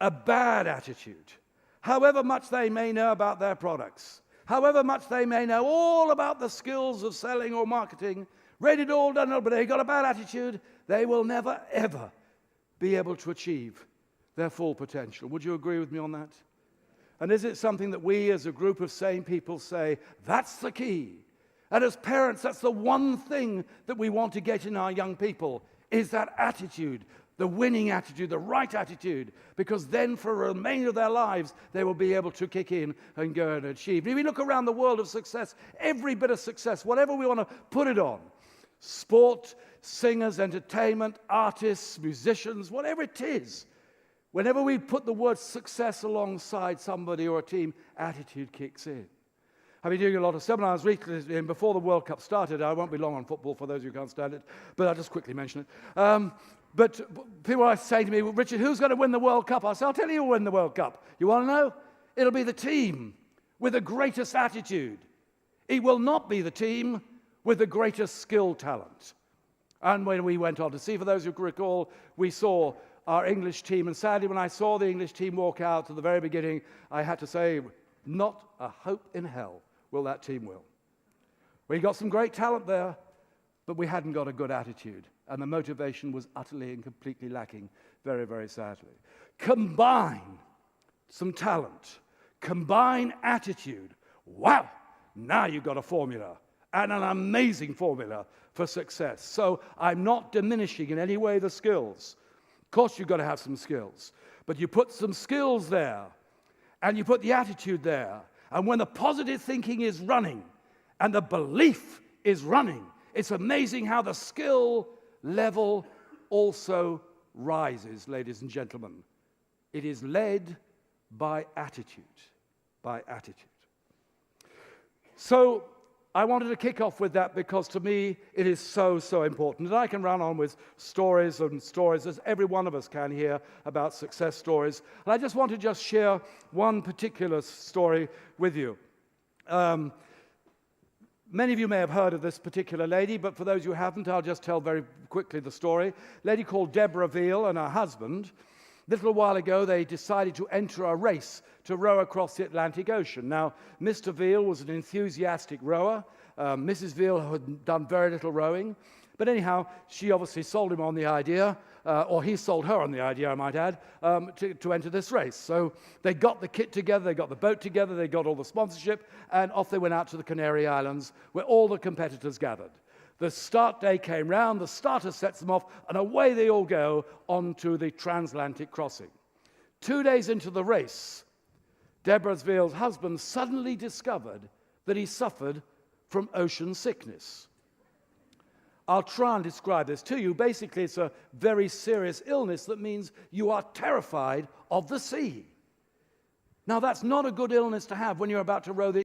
a bad attitude, however much they may know about their products, however much they may know all about the skills of selling or marketing, read it all, done it all, but they've got a bad attitude, they will never, ever be able to achieve their full potential. Would you agree with me on that? And is it something that we as a group of sane people say, that's the key? And as parents, that's the one thing that we want to get in our young people, is that attitude, the winning attitude, the right attitude, because then for the remainder of their lives, they will be able to kick in and go and achieve. If we look around the world of success, every bit of success, whatever we want to put it on, sport, singers, entertainment, artists, musicians, whatever it is, whenever we put the word success alongside somebody or a team, attitude kicks in. I've been doing a lot of seminars recently, and before the World Cup started, I won't be long on football for those who can't stand it, but I'll just quickly mention it. But people are saying to me, well, Richard, who's going to win the World Cup? I say, I'll tell you who'll win the World Cup. You want to know? It'll be the team with the greatest attitude. It will not be the team with the greatest skill talent. And when we went on to see, for those who recall, we saw our English team, and sadly, when I saw the English team walk out at the very beginning, I had to say, not a hope in hell will that team win. We got some great talent there, but we hadn't got a good attitude, and the motivation was utterly and completely lacking, very, very sadly. Combine some talent, combine attitude. Wow, now you've got a formula, and an amazing formula for success. So I'm not diminishing in any way the skills. Of course, you've got to have some skills, but you put some skills there, and you put the attitude there, and when the positive thinking is running, and the belief is running, it's amazing how the skill level also rises, ladies and gentlemen. It is led by attitude, by attitude. So I wanted to kick off with that because to me it is so, so important. And I can run on with stories and stories, as every one of us can here, about success stories. And I just want to just share one particular story with you. Many of you may have heard of this particular lady, but for those who haven't, I'll just tell very quickly the story. A lady called Deborah Veal and her husband, a little while ago, they decided to enter a race to row across the Atlantic Ocean. Now, Mr. Veal was an enthusiastic rower. Mrs. Veal had done very little rowing. But anyhow, she obviously sold him on the idea, or he sold her on the idea, I might add, to enter this race. So they got the kit together, they got the boat together, they got all the sponsorship, and off they went out to the Canary Islands, where all the competitors gathered. The start day came round, the starter sets them off, and away they all go onto the transatlantic crossing. 2 days into the race, Deborah Veal's husband suddenly discovered that he suffered from ocean sickness. I'll try and describe this to you. Basically, it's a very serious illness that means you are terrified of the sea. Now, that's not a good illness to have when you're about to row the